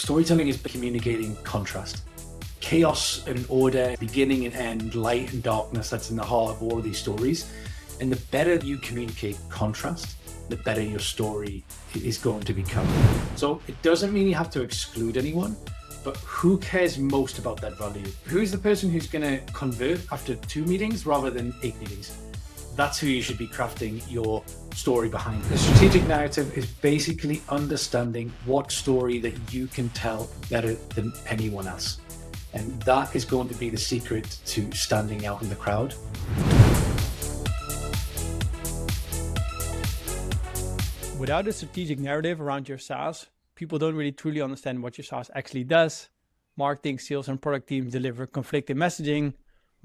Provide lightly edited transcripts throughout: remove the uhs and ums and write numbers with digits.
Storytelling is communicating contrast. Chaos and order, beginning and end, light and darkness, that's in the heart of all of these stories. And the better you communicate contrast, the better your story is going to become. So it doesn't mean you have to exclude anyone, but who cares most about that value? Who's the person who's going to convert after 2 meetings rather than 8 meetings? That's who you should be crafting your story behind. The strategic narrative is basically understanding what story that you can tell better than anyone else. And that is going to be the secret to standing out in the crowd. Without a strategic narrative around your SaaS, people don't really truly understand what your SaaS actually does. Marketing, sales, and product teams deliver conflicting messaging.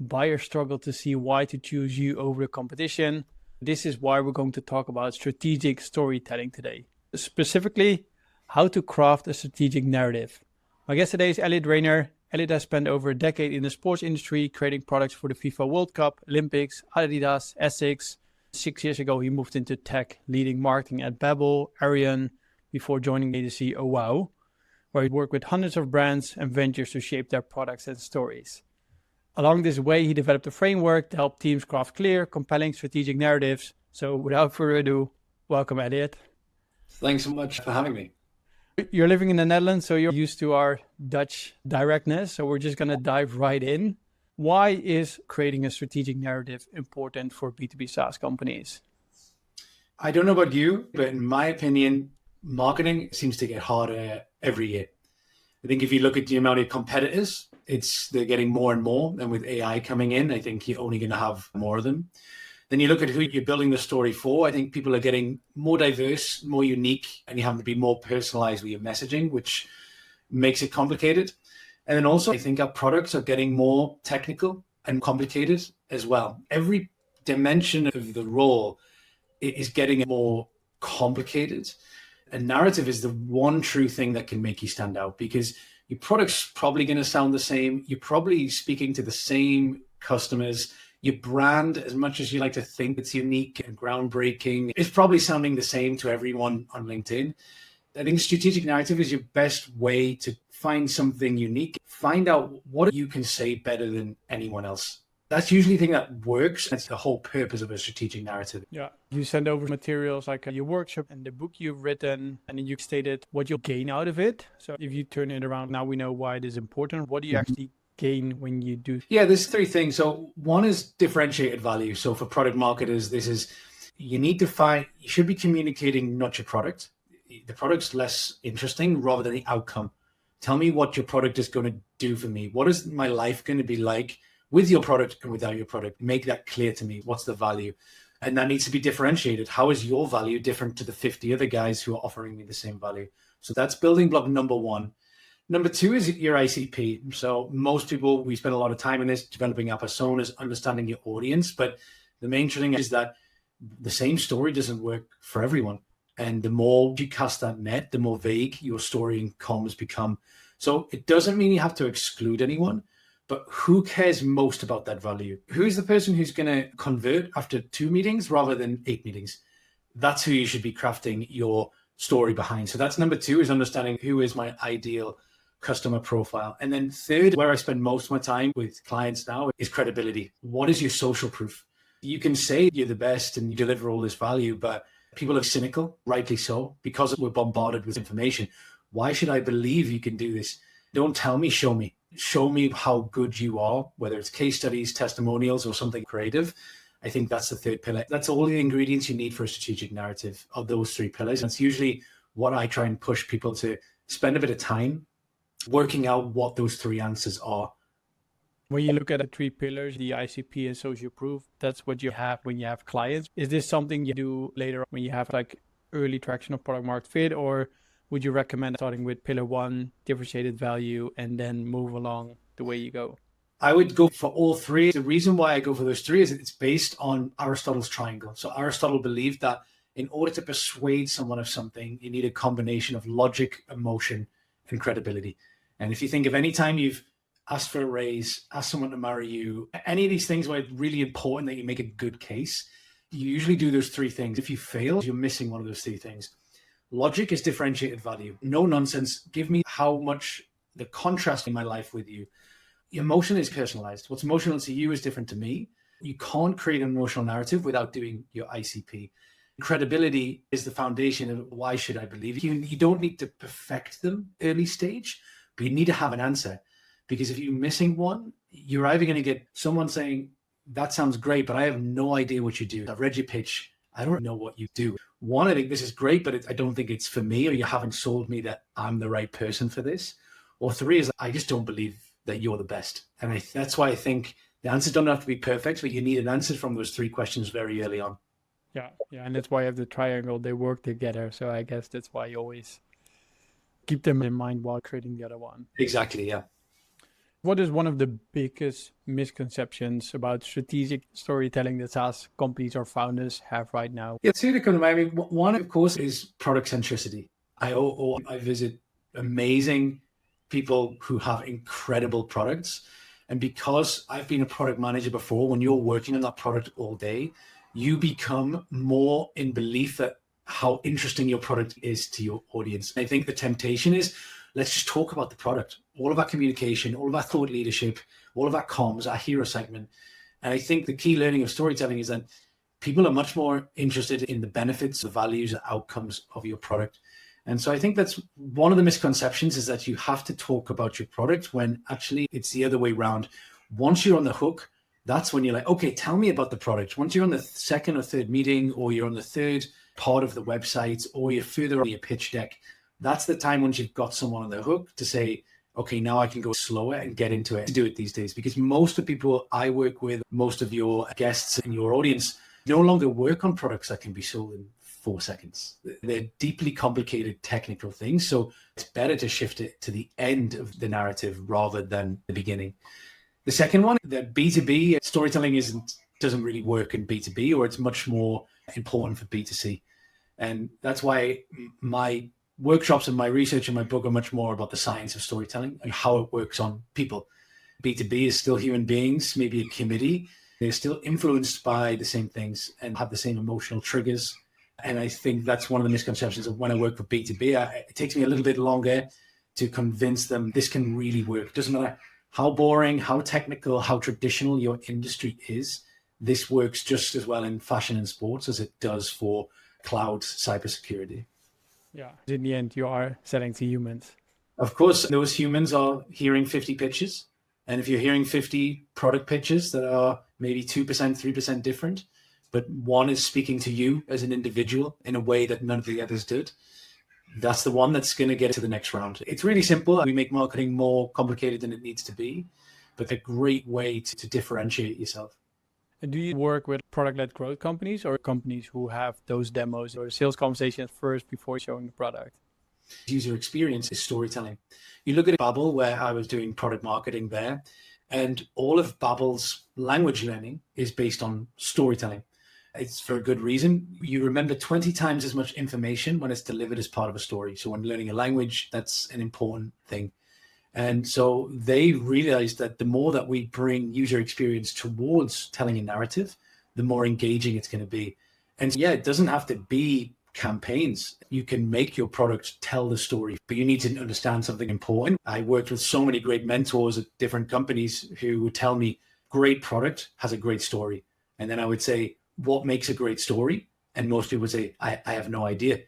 Buyers struggle to see why to choose you over the competition. This is why we're going to talk about strategic storytelling today. Specifically, how to craft a strategic narrative. My guest today is Elliott Rayner. Elliott has spent over a decade in the sports industry, creating products for the FIFA World Cup, Olympics, Adidas, Essex. 6 years ago, he moved into tech, leading marketing at Babbel, Arian, before joining agency Owow, where he worked with hundreds of brands and ventures to shape their products and stories. Along this way, he developed a framework to help teams craft clear, compelling strategic narratives. So without further ado, welcome, Elliott. Thanks so much for having me. You're living in the Netherlands, so you're used to our Dutch directness. So we're just going to dive right in. Why is creating a strategic narrative important for B2B SaaS companies? I don't know about you, but in my opinion, marketing seems to get harder every year. I think if you look at the amount of competitors, they're getting more and more. And with AI coming in, I think you're only going to have more of them. Then you look at who you're building the story for. I think people are getting more diverse, more unique, and you have to be more personalized with your messaging, which makes it complicated. And then also, I think our products are getting more technical and complicated as well. Every dimension of the role is getting more complicated. A narrative is the one true thing that can make you stand out, because your product's probably going to sound the same. You're probably speaking to the same customers. Your brand, as much as you like to think it's unique and groundbreaking, is probably sounding the same to everyone on LinkedIn. I think strategic narrative is your best way to find something unique. Find out what you can say better than anyone else. That's usually the thing that works. That's the whole purpose of a strategic narrative. Yeah. You send over materials like your workshop and the book you've written, and then you stated what you'll gain out of it. So if you turn it around, now we know why it is important. What do you actually gain when you do? Yeah, there's 3 things. So one is differentiated value. So for product marketers, you should be communicating not your product. The product's less interesting rather than the outcome. Tell me what your product is going to do for me. What is my life going to be like with your product and without your product? Make that clear to me. What's the value? And that needs to be differentiated. How is your value different to the 50 other guys who are offering me the same value? So that's building block number 1. Number 2 is your ICP. So most people, we spend a lot of time in this, developing our personas, understanding your audience. But the main thing is that the same story doesn't work for everyone. And the more you cast that net, the more vague your story and comms become. So it doesn't mean you have to exclude anyone, but who cares most about that value? Who's the person who's going to convert after 2 meetings rather than 8 meetings? That's who you should be crafting your story behind. So that's number 2, is understanding who is my ideal customer profile. And then 3rd, where I spend most of my time with clients now, is credibility. What is your social proof? You can say you're the best and you deliver all this value, but people are cynical, rightly so, because we're bombarded with information. Why should I believe you can do this? Don't tell me, show me. Show me how good you are, whether it's case studies, testimonials, or something creative. I think that's the 3rd pillar. That's all the ingredients you need for a strategic narrative, of those 3 pillars. And it's usually what I try and push people to spend a bit of time working out what those 3 answers are. When you look at the 3 pillars, the ICP and social proof, that's what you have when you have clients. Is this something you do later when you have like early traction of product market fit, or would you recommend starting with pillar 1, differentiated value, and then move along the way you go? I would go for all 3. The reason why I go for those 3 is it's based on Aristotle's triangle. So Aristotle believed that in order to persuade someone of something, you need a combination of logic, emotion, and credibility. And if you think of any time you've asked for a raise, asked someone to marry you, any of these things where it's really important that you make a good case, you usually do those 3 things. If you fail, you're missing one of those 3 things. Logic is differentiated value. No nonsense. Give me how much the contrast in my life with you. Emotion is personalized. What's emotional to you is different to me. You can't create an emotional narrative without doing your ICP. Credibility is the foundation of why should I believe you. You don't need to perfect them early stage, but you need to have an answer. Because if you're missing one, you're either going to get someone saying, that sounds great, but I have no idea what you do. I've read your pitch. I don't know what you do. One, I think this is great, but I don't think it's for me, or you haven't sold me that I'm the right person for this. Or three is I just don't believe that you're the best. And that's why I think the answers don't have to be perfect, but you need an answer from those three questions very early on. Yeah. And that's why you have the triangle, they work together. So I guess that's why you always keep them in mind while creating the other one. Exactly, yeah. What is one of the biggest misconceptions about strategic storytelling that SaaS companies or founders have right now? Yeah, two to come to mind. I mean, one, of course, is product centricity. I visit amazing people who have incredible products. And because I've been a product manager before, when you're working on that product all day, you become more in belief that how interesting your product is to your audience. I think the temptation is, let's just talk about the product. All of our communication, all of our thought leadership, all of our comms, our hero segment. And I think the key learning of storytelling is that people are much more interested in the benefits, the values, the outcomes of your product. And so I think that's one of the misconceptions, is that you have to talk about your product when actually it's the other way around. Once you're on the hook, that's when you're like, okay, tell me about the product. Once you're on the second or third meeting, or you're on the third part of the website, or you're further on your pitch deck, that's the time once you've got someone on the hook to say, okay, now I can go slower and get into it. To do it these days, because most of the people I work with, most of your guests in your audience, no longer work on products that can be sold in 4 seconds. They're deeply complicated technical things. So it's better to shift it to the end of the narrative rather than the beginning. The second one, that B2B storytelling doesn't really work in B2B, or it's much more important for B2C. And that's why my workshops and my research in my book are much more about the science of storytelling and how it works on people. B2B is still human beings, maybe a committee. They're still influenced by the same things and have the same emotional triggers. And I think that's one of the misconceptions of when I work with B2B. It takes me a little bit longer to convince them this can really work. It doesn't matter how boring, how technical, how traditional your industry is. This works just as well in fashion and sports as it does for cloud cybersecurity. Yeah. In the end, you are selling to humans. Of course, those humans are hearing 50 pitches. And if you're hearing 50 product pitches that are maybe 2%, 3% different, but one is speaking to you as an individual in a way that none of the others did, that's the one that's going to get to the next round. It's really simple. We make marketing more complicated than it needs to be, but a great way to differentiate yourself. And do you work with product-led growth companies or companies who have those demos or sales conversations first before showing the product? User experience is storytelling. You look at Babbel, where I was doing product marketing there, and all of Babbel's language learning is based on storytelling. It's for a good reason. You remember 20 times as much information when it's delivered as part of a story. So when learning a language, that's an important thing. And so they realized that the more that we bring user experience towards telling a narrative, the more engaging it's going to be. And yeah, it doesn't have to be campaigns. You can make your product tell the story, but you need to understand something important. I worked with so many great mentors at different companies who would tell me, great product has a great story. And then I would say, what makes a great story? And most people would say, I have no idea.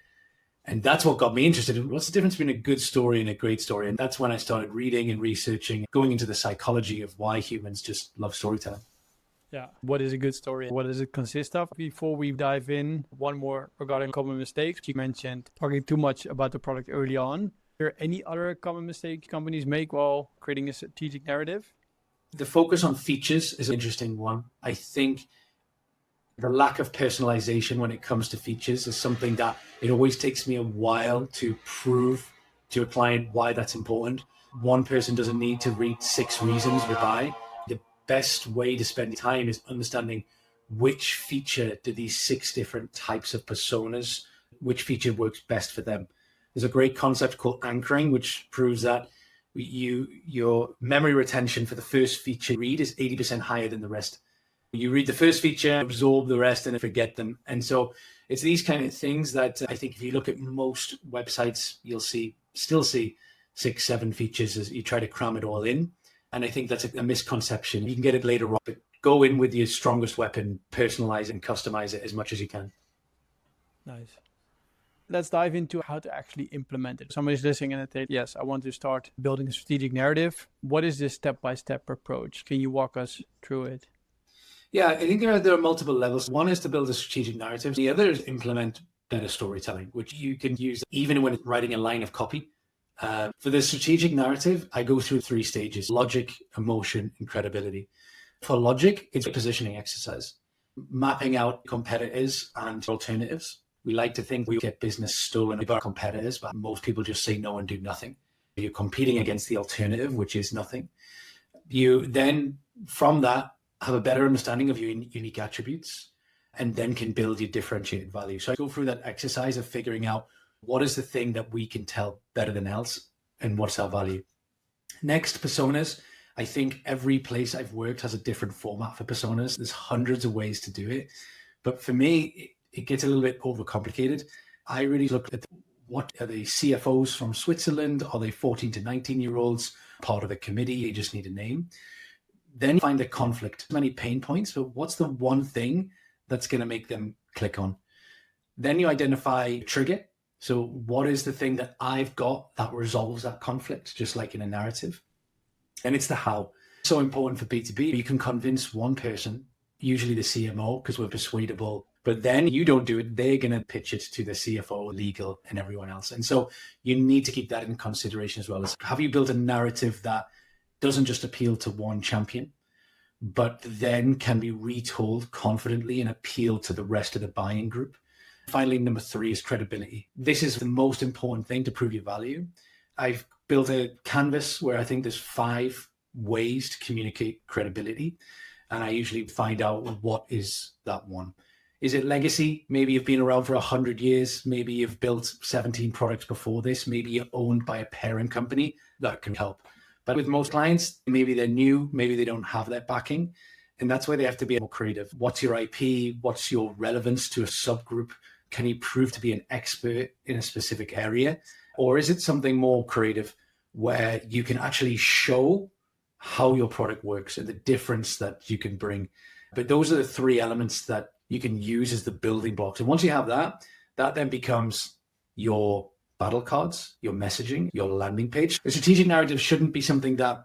And that's what got me interested in what's the difference between a good story and a great story. And that's when I started reading and researching, going into the psychology of why humans just love storytelling. Yeah. What is a good story? What does it consist of? Before we dive in, one more regarding common mistakes. You mentioned talking too much about the product early on. Are there any other common mistakes companies make while creating a strategic narrative? The focus on features is an interesting one. I think the lack of personalization when it comes to features is something that it always takes me a while to prove to a client why that's important. One person doesn't need to read 6 reasons we buy. The best way to spend time is understanding which feature do these 6 different types of personas, which feature works best for them. There's a great concept called anchoring, which proves that your memory retention for the first feature read is 80% higher than the rest. You read the first feature, absorb the rest, and forget them. And so it's these kind of things that I think if you look at most websites, you'll still see 6, 7 features as you try to cram it all in. And I think that's a misconception. You can get it later on, but go in with your strongest weapon, personalize and customize it as much as you can. Nice. Let's dive into how to actually implement it. Somebody's listening and they say, yes, I want to start building a strategic narrative. What is this step-by-step approach? Can you walk us through it? Yeah, I think there are multiple levels. One is to build a strategic narrative. The other is implement better storytelling, which you can use even when writing a line of copy. For the strategic narrative, I go through 3 stages: logic, emotion, and credibility. For logic, it's a positioning exercise, mapping out competitors and alternatives. We like to think we get business stolen by our competitors, but most people just say no and do nothing. You're competing against the alternative, which is nothing. You then, from that, have a better understanding of your unique attributes, and then can build your differentiated value. So I go through that exercise of figuring out what is the thing that we can tell better than else and what's our value. Next, personas. I think every place I've worked has a different format for personas. There's hundreds of ways to do it. But for me, it gets a little bit overcomplicated. I really look at what are the CFOs from Switzerland? Are they 14 to 19-year-olds, part of the committee? You just need a name. Then find the conflict, many pain points, but what's the one thing that's going to make them click on? Then you identify trigger. So what is the thing that I've got that resolves that conflict, just like in a narrative? And it's the how. So important for B2B. You can convince one person, usually the CMO, because we're persuadable, but then you don't do it. They're going to pitch it to the CFO, legal, and everyone else. And so you need to keep that in consideration as well. As have you built a narrative that doesn't just appeal to one champion, but then can be retold confidently and appeal to the rest of the buying group? Finally, number 3 is credibility. This is the most important thing to prove your value. I've built a canvas where I think there's 5 ways to communicate credibility. And I usually find out what is that one. Is it legacy? Maybe you've been around for 100 years. Maybe you've built 17 products before this. Maybe you're owned by a parent company. That can help. But with most clients, maybe they're new. Maybe they don't have that backing. And that's where they have to be more creative. What's your IP? What's your relevance to a subgroup? Can you prove to be an expert in a specific area? Or is it something more creative where you can actually show how your product works and the difference that you can bring? But those are the 3 elements that you can use as the building blocks. And once you have that, that then becomes your battle cards, your messaging, your landing page. The strategic narrative shouldn't be something that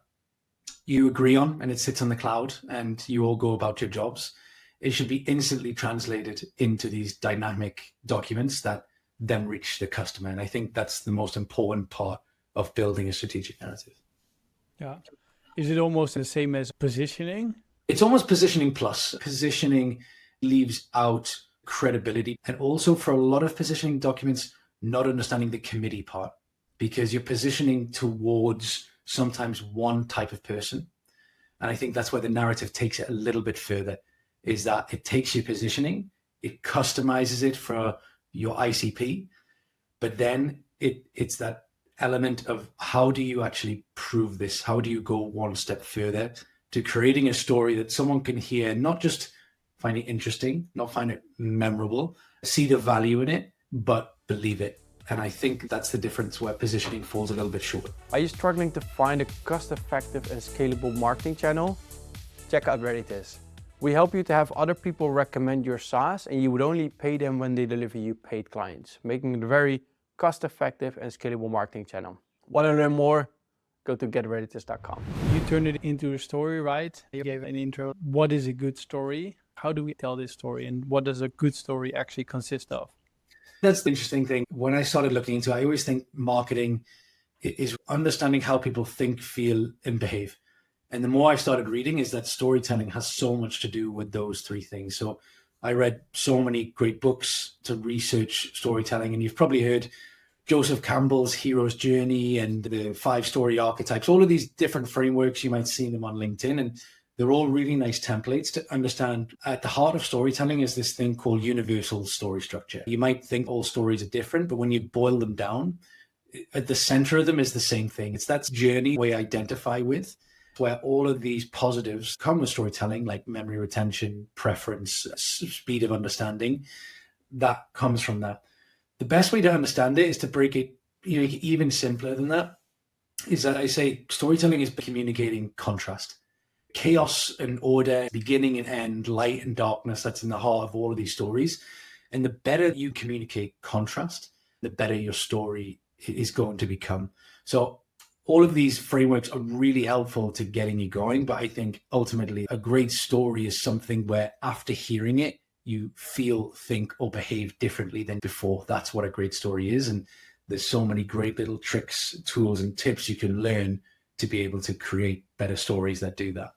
you agree on and it sits on the cloud and you all go about your jobs. It should be instantly translated into these dynamic documents that then reach the customer. And I think that's the most important part of building a strategic narrative. Yeah. Is it almost the same as positioning? It's almost positioning plus. Positioning leaves out credibility. And also for a lot of positioning documents, not understanding the committee part, because you're positioning towards sometimes one type of person. And I think that's where the narrative takes it a little bit further, is that it takes your positioning, it customizes it for your ICP, but then it's that element of how do you actually prove this? How do you go one step further to creating a story that someone can hear, not just find it interesting, not find it memorable, see the value in it, but believe it. And I think that's the difference where positioning falls a little bit short. Are you struggling to find a cost-effective and scalable marketing channel? Check out Reditus. We help you to have other people recommend your SaaS, and you would only pay them when they deliver you paid clients, making it a very cost-effective and scalable marketing channel. Want to learn more? Go to getreditus.com. You turned it into a story, right? You gave an intro. What is a good story? How do we tell this story? And what does a good story actually consist of? That's the interesting thing. When I started looking into it, I always think marketing is understanding how people think, feel, and behave. And the more I started reading is that storytelling has so much to do with those 3 things. So I read so many great books to research storytelling, and you've probably heard Joseph Campbell's Hero's Journey and the 5-story archetypes, all of these different frameworks. You might see them on LinkedIn, and they're all really nice templates to understand. At the heart of storytelling is this thing called universal story structure. You might think all stories are different, but when you boil them down, at the center of them is the same thing. It's that journey we identify with. where all of these positives come with storytelling, like memory retention, preference, speed of understanding, that comes from that. The best way to understand it is to break it even simpler than that, is that I say storytelling is communicating contrast. Chaos and order, beginning and end, light and darkness, that's in the heart of all of these stories. And the better you communicate contrast, the better your story is going to become. So all of these frameworks are really helpful to getting you going. But I think ultimately a great story is something where after hearing it, you feel, think, or behave differently than before. That's what a great story is. And there's so many great little tricks, tools, and tips you can learn to be able to create better stories that do that.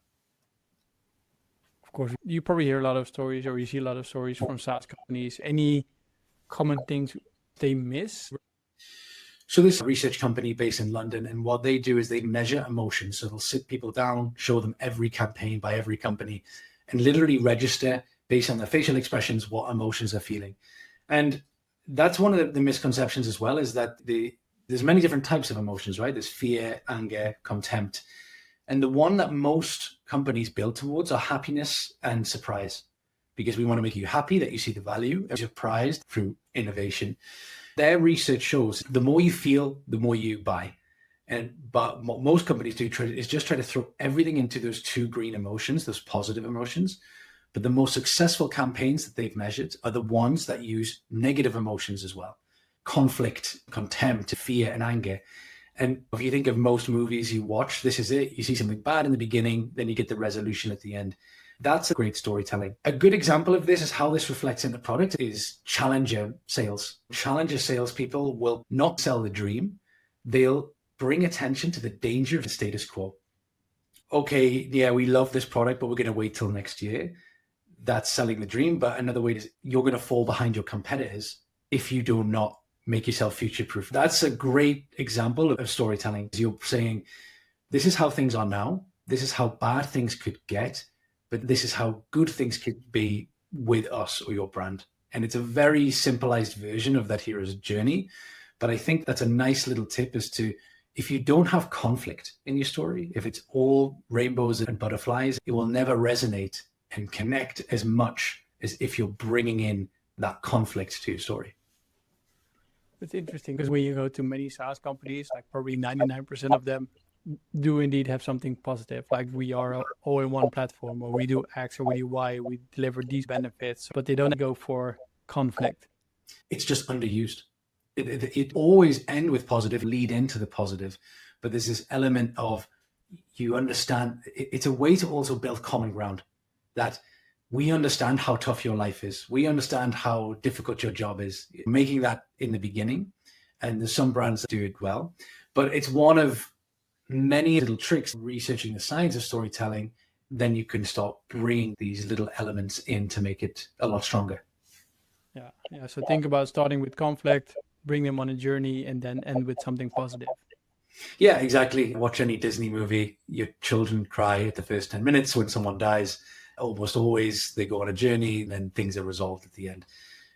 Of course, you probably hear a lot of stories, or you see a lot of stories from SaaS companies. Any common things they miss? So this research company based in London, and what they do is they measure emotions. So they'll sit people down, show them every campaign by every company, and literally register based on their facial expressions what emotions they're feeling. And that's one of the misconceptions as well, is that there's many different types of emotions, right? There's fear, anger, contempt. And the one that most companies build towards are happiness and surprise, because we want to make you happy that you see the value, and surprised through innovation. Their research shows the more you feel, the more you buy. But what most companies do is just try to throw everything into those two green emotions, those positive emotions. But the most successful campaigns that they've measured are the ones that use negative emotions as well. Conflict, contempt, fear, and anger. And if you think of most movies you watch, this is it. You see something bad in the beginning, then you get the resolution at the end. That's a great storytelling. A good example of this is how this reflects in the product is challenger sales. Challenger salespeople will not sell the dream. They'll bring attention to the danger of the status quo. Okay, yeah, we love this product, but we're going to wait till next year. That's selling the dream. But another way is you're going to fall behind your competitors if you do not make yourself future-proof. That's a great example of storytelling. You're saying, this is how things are now. This is how bad things could get, but this is how good things could be with us or your brand. And it's a very simplified version of that hero's journey. But I think that's a nice little tip is to, if you don't have conflict in your story, if it's all rainbows and butterflies, it will never resonate and connect as much as if you're bringing in that conflict to your story. It's interesting because when you go to many SaaS companies, like probably 99% of them do indeed have something positive, like we are an all-in-one platform, or we do X or we do Y, we deliver these benefits, but they don't go for conflict. It's just underused. It always end with positive, lead into the positive, but there's this element of, you understand, it's a way to also build common ground, that we understand how tough your life is. We understand how difficult your job is. Making that in the beginning, and there's some brands that do it well, but it's one of many little tricks researching the science of storytelling. Then you can start bringing these little elements in to make it a lot stronger. Yeah. So think about starting with conflict, bring them on a journey, and then end with something positive. Yeah, exactly. Watch any Disney movie. Your children cry at the first 10 minutes when someone dies. Almost always they go on a journey and then things are resolved at the end.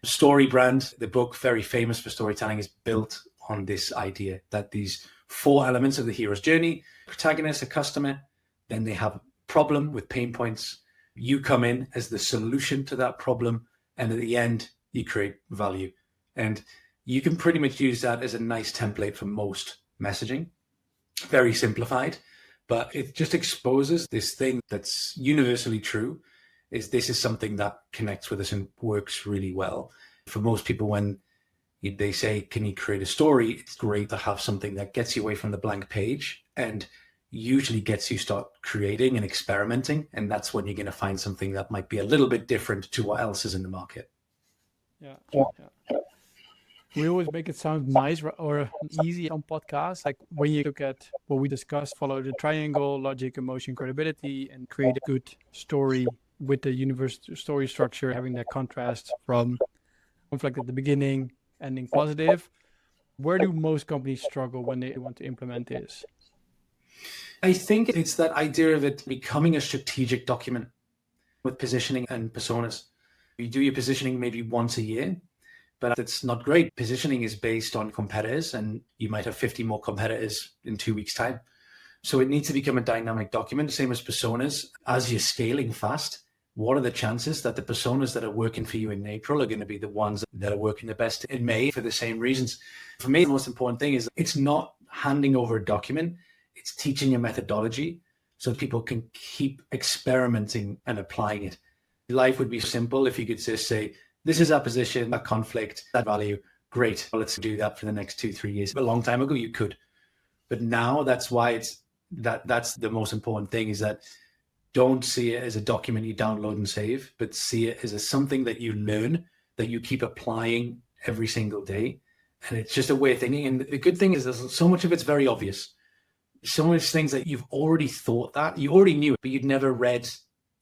Story Brand, the book, very famous for storytelling, is built on this idea that these 4 elements of the hero's journey: protagonist, a customer, then they have a problem with pain points. You come in as the solution to that problem, and at the end, you create value. And you can pretty much use that as a nice template for most messaging. Very simplified, but it just exposes this thing that's universally true, is this is something that connects with us and works really well. For most people, when they say, can you create a story? It's great to have something that gets you away from the blank page and usually gets you start creating and experimenting. And that's when you're going to find something that might be a little bit different to what else is in the market. Yeah. We always make it sound nice or easy on podcasts. Like when you look at what we discussed, follow the triangle, logic, emotion, credibility, and create a good story with the universal story structure, having that contrast from conflict at the beginning, ending positive. Where do most companies struggle when they want to implement this? I think it's that idea of it becoming a strategic document with positioning and personas. You do your positioning maybe once a year, but it's not great. Positioning is based on competitors, and you might have 50 more competitors in 2 weeks' time. So it needs to become a dynamic document, same as personas. As you're scaling fast, what are the chances that the personas that are working for you in April are going to be the ones that are working the best in May for the same reasons? For me, the most important thing is it's not handing over a document, it's teaching a methodology so people can keep experimenting and applying it. Life would be simple if you could just say, this is our position, that conflict, that value. Great, well, let's do that for the next 2-3 years. A long time ago, you could. But now that's why that's the most important thing, is that don't see it as a document you download and save, but see it as something that you learn, that you keep applying every single day. And it's just a way of thinking. And the good thing is there's so much of it's very obvious. So much things that you've already thought that, you already knew it, but you'd never read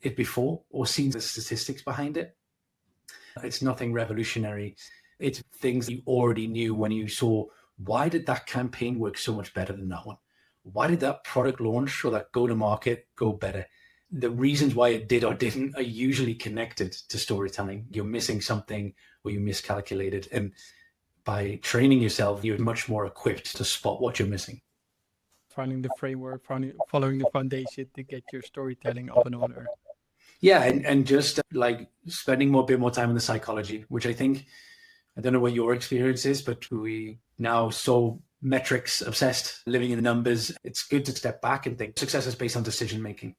it before or seen the statistics behind it. It's nothing revolutionary. It's things that you already knew when you saw, why did that campaign work so much better than that one? Why did that product launch or that go-to-market go better? The reasons why it did or didn't are usually connected to storytelling. You're missing something or you miscalculated. And by training yourself, you're much more equipped to spot what you're missing. Finding the framework, following the foundation to get your storytelling up in order. Yeah, and just like spending a bit more time in the psychology, which I think, I don't know what your experience is, but we now so metrics obsessed, living in the numbers. It's good to step back and think success is based on decision-making.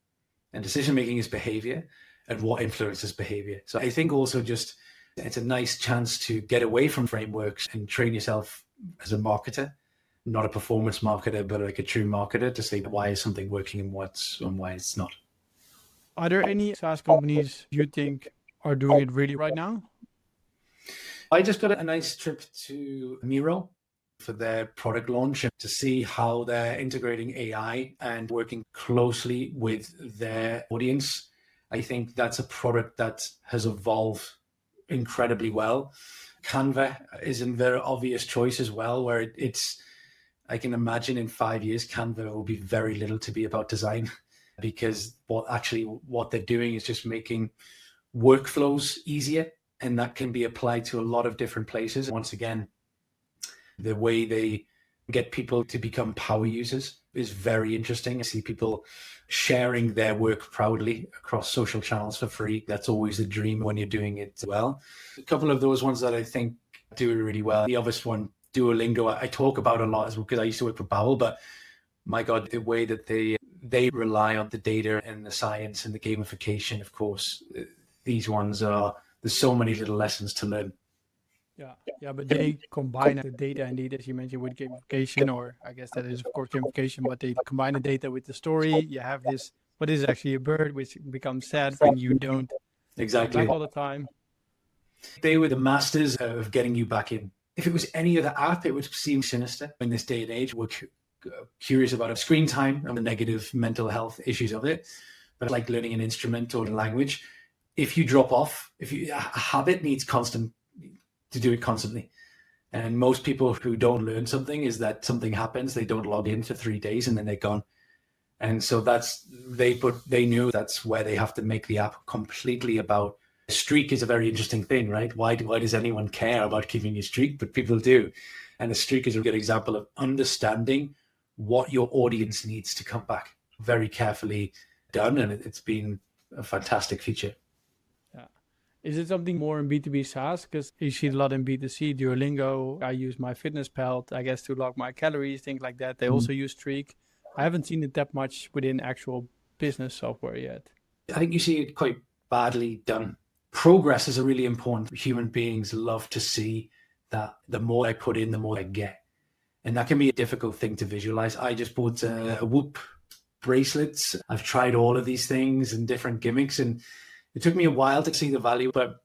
And decision-making is behavior and what influences behavior. So I think also just it's a nice chance to get away from frameworks and train yourself as a marketer, not a performance marketer, but like a true marketer, to say why is something working and why it's not. Are there any SaaS companies you think are doing it really right now? I just got a nice trip to Miro for their product launch to see how they're integrating AI and working closely with their audience. I think that's a product that has evolved incredibly well. Canva is a very obvious choice as well, where I can imagine in 5 years, Canva will be very little to be about design, because what they're doing is just making workflows easier, and that can be applied to a lot of different places. Once again, the way they get people to become power users is very interesting. I see people sharing their work proudly across social channels for free. That's always a dream when you're doing it well. A couple of those ones that I think do it really well. The obvious one, Duolingo, I talk about a lot as well because I used to work for Bowel, but my God, the way that they rely on the data and the science and the gamification, of course, these ones there's so many little lessons to learn. Yeah, but they combine the data indeed, as you mentioned, with gamification, or I guess that is of course gamification, but they combine the data with the story. You have this, what is actually a bird, which becomes sad when you don't Exactly back all the time. They were the masters of getting you back in. If it was any other app, it would seem sinister. In this day and age, we're curious about screen time and the negative mental health issues of it. But like learning an instrument or a language, if you drop off, a habit needs to do it constantly. And most people who don't learn something is that something happens, they don't log in for 3 days and then they're gone. And so they knew that's where they have to make the app completely about. Streak is a very interesting thing, right? Why does anyone care about keeping a streak? But people do. And a streak is a good example of understanding what your audience needs to come back. Very carefully done, and it's been a fantastic feature. Yeah. Is it something more in B2B SaaS? Because you see a lot in B2C, Duolingo. I use my fitness pal, I guess, to log my calories, things like that. They also use Streak. I haven't seen it that much within actual business software yet. I think you see it quite badly done. Progress is a really important. Human beings love to see that the more I put in, the more I get. And that can be a difficult thing to visualize. I just bought a Whoop bracelets. I've tried all of these things and different gimmicks, and it took me a while to see the value, but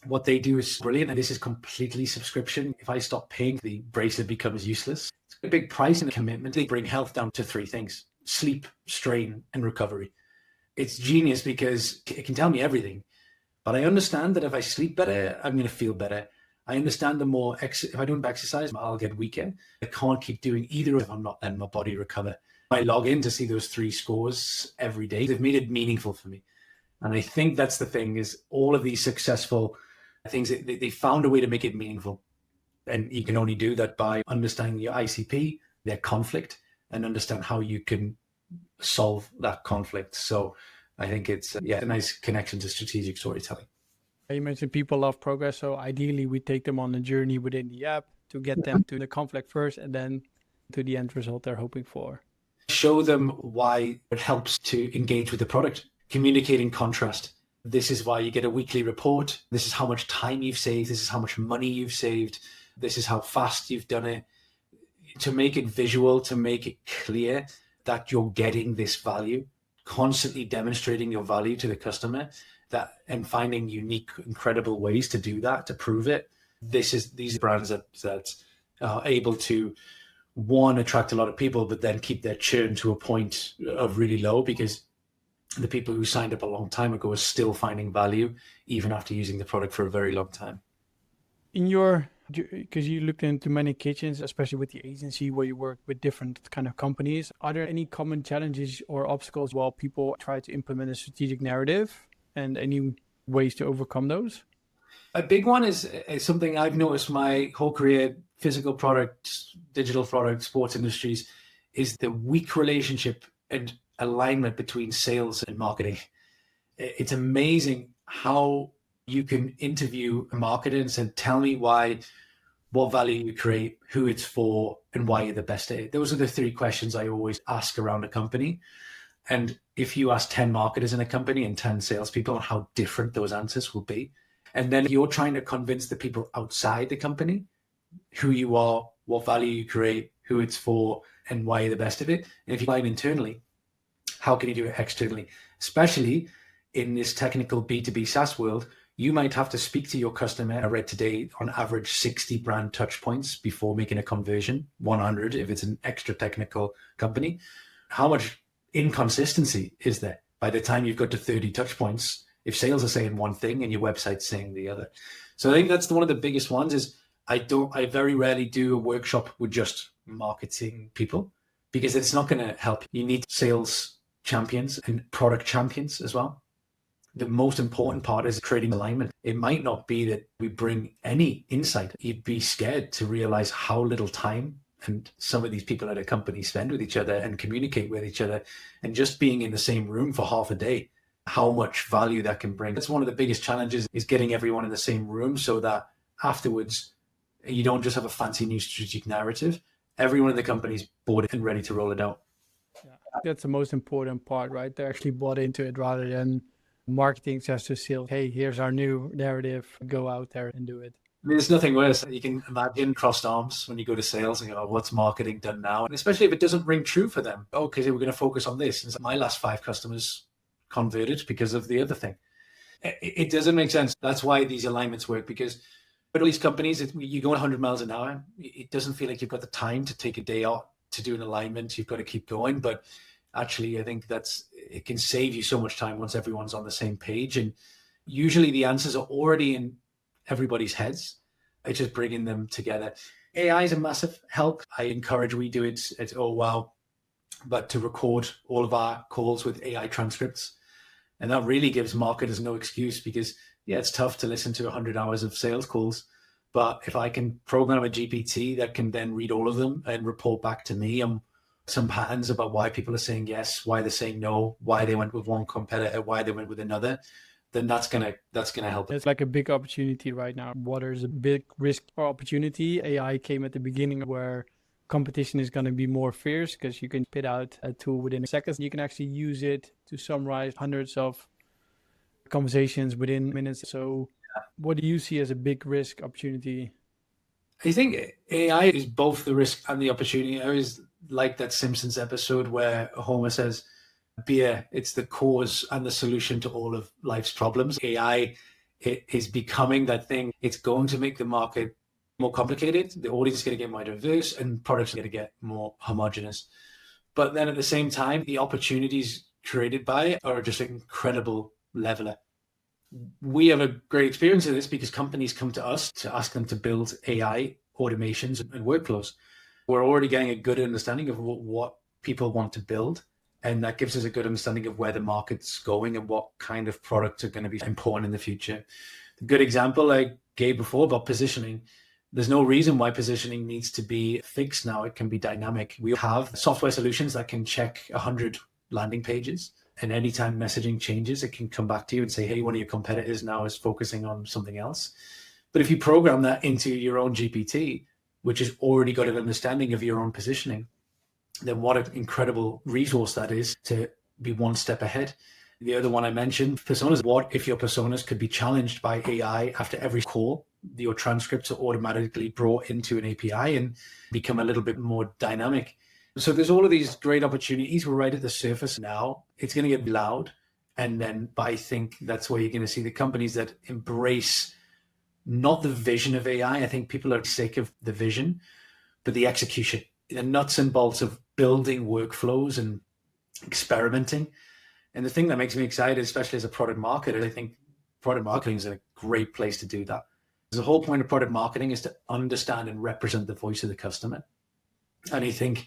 what they do is brilliant. And this is completely subscription. If I stop paying, the bracelet becomes useless. It's a big price and a commitment. They bring health down to 3 things: sleep, strain, and recovery. It's genius because it can tell me everything. But I understand that if I sleep better, I'm going to feel better. I understand if I don't exercise, I'll get weaker. I can't keep doing either if I'm not letting my body recover. I log in to see those 3 scores every day. They've made it meaningful for me. And I think that's the thing, is all of these successful things, they found a way to make it meaningful. And you can only do that by understanding your ICP, their conflict, and understand how you can solve that conflict. So I think it's a nice connection to strategic storytelling. You mentioned people love progress. So ideally, we take them on a journey within the app to get them to the conflict first and then to the end result they're hoping for. Show them why it helps to engage with the product, communicating contrast. This is why you get a weekly report. This is how much time you've saved. This is how much money you've saved. This is how fast you've done it. To make it visual, to make it clear that you're getting this value, constantly demonstrating your value to the customer, that and finding unique, incredible ways to do that, to prove it. These brands that are able to, one, attract a lot of people, but then keep their churn to a point of really low, because the people who signed up a long time ago are still finding value even after using the product for a very long time. Because you looked into many kitchens, especially with the agency where you work with different kind of companies, are there any common challenges or obstacles while people try to implement a strategic narrative, and any ways to overcome those? A big one is something I've noticed my whole career, physical products, digital products, sports industries, is the weak relationship and alignment between sales and marketing. It's amazing how you can interview a marketer and say, tell me what value you create, who it's for, and why you're the best at it. Those are the three questions I always ask around a company. And if you ask 10 marketers in a company and 10 salespeople, how different those answers will be. And then you're trying to convince the people outside the company who you are, what value you create, who it's for, and why you're the best of it. And if you find internally, how can you do it externally? Especially in this technical B2B SaaS world, you might have to speak to your customer. I read today, on average, 60 brand touch points before making a conversion, 100 if it's an extra technical company. How much inconsistency is there by the time you've got to 30 touch points if sales are saying one thing and your website's saying the other? So I think that's one of the biggest ones. Is I very rarely do a workshop with just marketing people, because it's not going to help. You need sales champions and product champions as well. The most important part is creating alignment. It might not be that we bring any insight. You'd be scared to realize how little time and some of these people at a company spend with each other and communicate with each other, and just being in the same room for half a day, how much value that can bring. That's one of the biggest challenges, is getting everyone in the same room so that afterwards you don't just have a fancy new strategic narrative. Everyone in the company is bored and ready to roll it out. Yeah, that's the most important part, right? They're actually bought into it, rather than marketing says to sales, hey, here's our new narrative, go out there and do it. I mean, there's nothing worse. You can imagine crossed arms when you go to sales and go, oh, what's marketing done now? And especially if it doesn't ring true for them. Okay, we're going to focus on this. And my last 5 customers converted because of the other thing. It doesn't make sense. That's why these alignments work, because at all these companies, you go 100 miles an hour. It doesn't feel like you've got the time to take a day out to do an alignment. You've got to keep going. But actually, I think it can save you so much time once everyone's on the same page. And usually the answers are already in everybody's heads. It's just bringing them together. AI is a massive help. I encourage, we do it at Owow, but to record all of our calls with AI transcripts. And that really gives marketers no excuse, because it's tough to listen to 100 hours of sales calls. But if I can program a GPT that can then read all of them and report back to me on some patterns about why people are saying yes, why they're saying no, why they went with one competitor, why they went with another, then that's gonna help. It's like a big opportunity right now. Water is a big risk or opportunity. AI came at the beginning where competition is going to be more fierce, because you can spit out a tool within seconds. You can actually use it to summarize hundreds of conversations within minutes. So what do you see as a big risk opportunity? I think AI is both the risk and the opportunity. I always like that Simpsons episode where Homer says, beer, it's the cause and the solution to all of life's problems. AI is becoming that thing. It's going to make the market more complicated. The audience is going to get more diverse, and products are going to get more homogenous. But then at the same time, the opportunities created by it are just an incredible leveler. We have a great experience of this because companies come to us to ask them to build AI automations and workflows. We're already getting a good understanding of what people want to build. And that gives us a good understanding of where the market's going and what kind of products are going to be important in the future. The good example I gave before about positioning, there's no reason why positioning needs to be fixed now. It can be dynamic. We have software solutions that can check 100 landing pages. And anytime messaging changes, it can come back to you and say, hey, one of your competitors now is focusing on something else. But if you program that into your own GPT, which has already got an understanding of your own positioning, then what an incredible resource that is to be one step ahead. The other one I mentioned, personas. What if your personas could be challenged by AI after every call? Your transcripts are automatically brought into an API and become a little bit more dynamic. So there's all of these great opportunities. We're right at the surface now. It's going to get loud. But I think that's where you're going to see the companies that embrace not the vision of AI. I think people are sick of the vision, but the execution, the nuts and bolts of building workflows and experimenting. And the thing that makes me excited, especially as a product marketer, I think product marketing is a great place to do that. The whole point of product marketing is to understand and represent the voice of the customer. And I think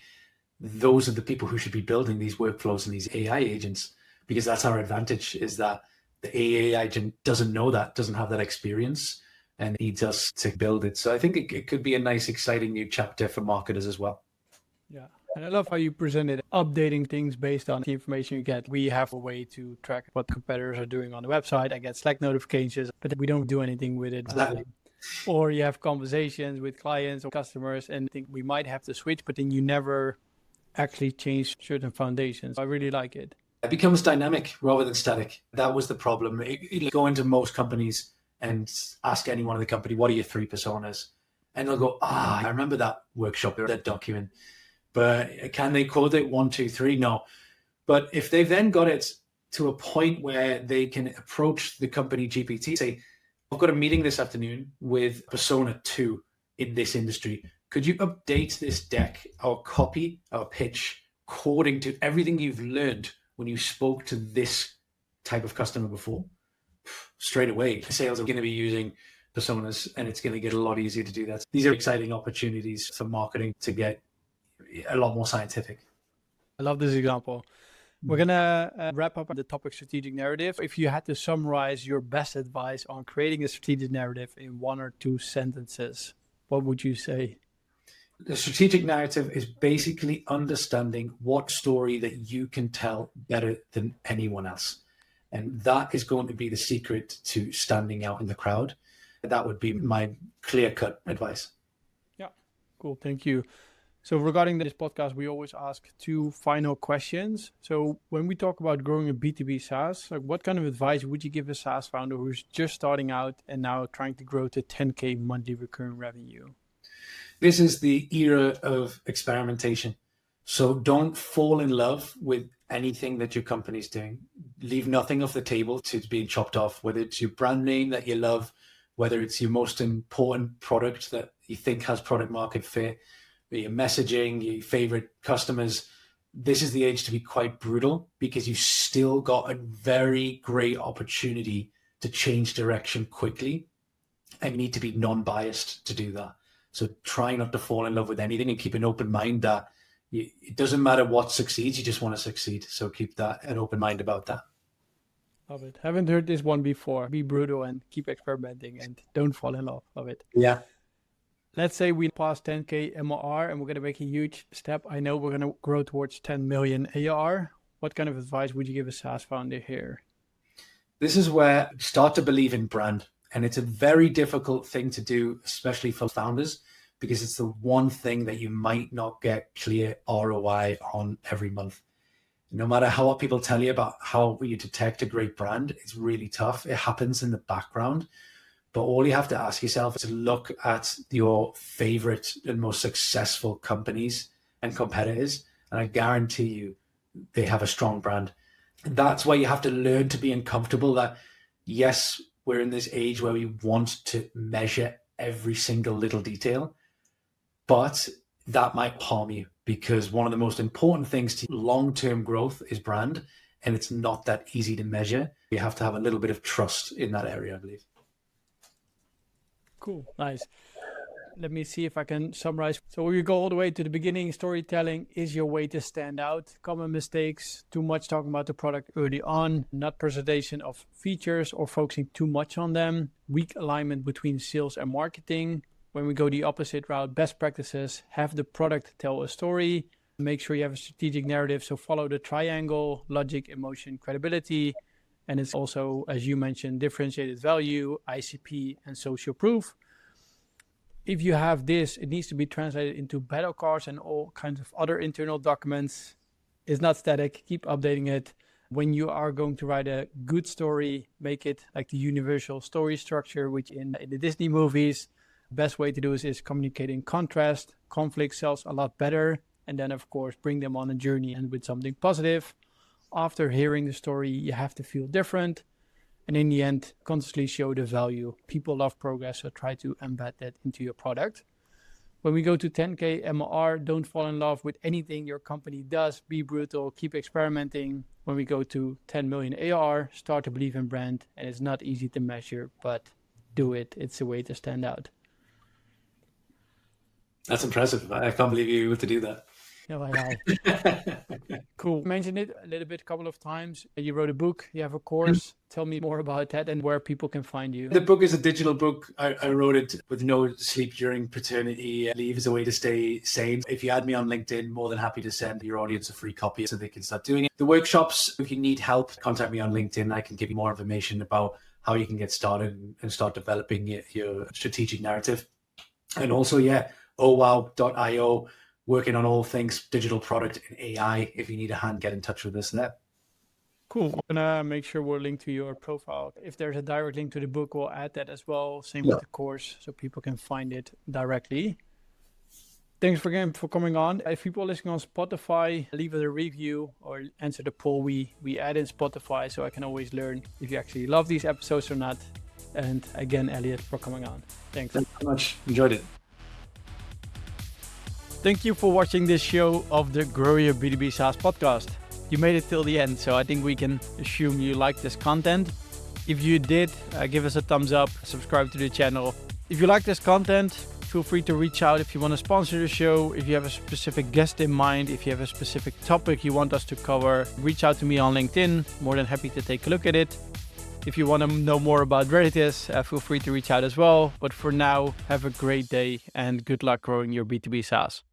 those are the people who should be building these workflows and these AI agents, because that's our advantage, is that the AI agent doesn't know that, doesn't have that experience, and needs us to build it. So I think it could be a nice, exciting new chapter for marketers as well. Yeah. And I love how you presented updating things based on the information you get. We have a way to track what competitors are doing on the website. I get Slack notifications, but we don't do anything with it. Exactly. Or you have conversations with clients or customers and think we might have to switch, but then you never actually change certain foundations. I really like it. It becomes dynamic rather than static. That was the problem. You go into most companies and ask anyone in the company, what are your 3 personas? And they'll go, I remember that workshop or that document. But can they code it 1, 2, 3? No. But if they've then got it to a point where they can approach the company GPT, say, I've got a meeting this afternoon with persona 2 in this industry. Could you update this deck, our copy, our pitch, according to everything you've learned when you spoke to this type of customer before? Straight away, sales are going to be using personas, and it's going to get a lot easier to do that. These are exciting opportunities for marketing to get a lot more scientific. I love this example. We're going to wrap up the topic strategic narrative. If you had to summarize your best advice on creating a strategic narrative in 1 or 2 sentences, what would you say? The strategic narrative is basically understanding what story that you can tell better than anyone else. And that is going to be the secret to standing out in the crowd. That would be my clear-cut advice. Yeah, cool. Thank you. So regarding this podcast, we always ask 2 final questions. So when we talk about growing a B2B SaaS, like what kind of advice would you give a SaaS founder who's just starting out and now trying to grow to 10K monthly recurring revenue? This is the era of experimentation. So don't fall in love with anything that your company's doing. Leave nothing off the table to being chopped off, whether it's your brand name that you love, whether it's your most important product that you think has product market fit, your messaging, your favorite customers. This is the age to be quite brutal, because you've still got a very great opportunity to change direction quickly, and you need to be non-biased to do that. So try not to fall in love with anything and keep an open mind that it doesn't matter what succeeds, you just want to succeed. So keep an open mind about that. Love it. Haven't heard this one before. Be brutal and keep experimenting and don't fall in love. Love it. Yeah. Let's say we pass 10K MRR and we're going to make a huge step. I know we're going to grow towards 10 million ARR. What kind of advice would you give a SaaS founder here? This is where you start to believe in brand. And it's a very difficult thing to do, especially for founders, because it's the one thing that you might not get clear ROI on every month. No matter how what people tell you about how you detect a great brand, it's really tough. It happens in the background. But all you have to ask yourself is to look at your favorite and most successful companies and competitors, and I guarantee you they have a strong brand. And that's why you have to learn to be uncomfortable that, yes, we're in this age where we want to measure every single little detail, but that might harm you, because one of the most important things to long-term growth is brand, and it's not that easy to measure. You have to have a little bit of trust in that area, I believe. Cool. Nice. Let me see if I can summarize. So we go all the way to the beginning. Storytelling is your way to stand out. Common mistakes: too much talking about the product early on, not presentation of features or focusing too much on them, weak alignment between sales and marketing. When we go the opposite route, best practices: have the product tell a story, Make sure you have a strategic narrative. So follow the triangle: logic, emotion, credibility. And it's also, as you mentioned, differentiated value, ICP, and social proof. If you have this, it needs to be translated into battle cards and all kinds of other internal documents. It's not static. Keep updating it. When you are going to write a good story, make it like the universal story structure, which in the Disney movies, best way to do is communicate in contrast. Conflict sells a lot better. And then, of course, bring them on a journey and with something positive. After hearing the story, you have to feel different. And in the end, consciously show the value. People love progress, so try to embed that into your product. When we go to 10K MLR, don't fall in love with anything your company does. Be brutal, keep experimenting. When we go to 10 million AR, start to believe in brand. And it's not easy to measure, but do it. It's a way to stand out. That's impressive. I can't believe you were able to do that. Yeah, wow. Cool. Mentioned it a little bit, a couple of times. You wrote a book, you have a course. Tell me more about that and where people can find you. The book is a digital book. I wrote it with no sleep during paternity leave as a way to stay sane. If you add me on LinkedIn, more than happy to send your audience a free copy so they can start doing it. The workshops, if you need help, contact me on LinkedIn. I can give you more information about how you can get started and start developing your strategic narrative. And also, Owow.io. Working on all things digital product and AI. If you need a hand, get in touch with us there. Cool. I'm going to make sure we'll link to your profile. If there's a direct link to the book, we'll add that as well. Same with the course, so people can find it directly. Thanks again for coming on. If people are listening on Spotify, leave it a review or answer the poll we add in Spotify, so I can always learn if you actually love these episodes or not. And again, Elliott, for coming on. Thanks. Thanks so much. Enjoyed it. Thank you for watching this show of the Grow Your B2B SaaS podcast. You made it till the end, so I think we can assume you like this content. If you did, give us a thumbs up, subscribe to the channel. If you like this content, feel free to reach out if you want to sponsor the show. If you have a specific guest in mind, if you have a specific topic you want us to cover, reach out to me on LinkedIn. More than happy to take a look at it. If you want to know more about Reditus, feel free to reach out as well. But for now, have a great day and good luck growing your B2B SaaS.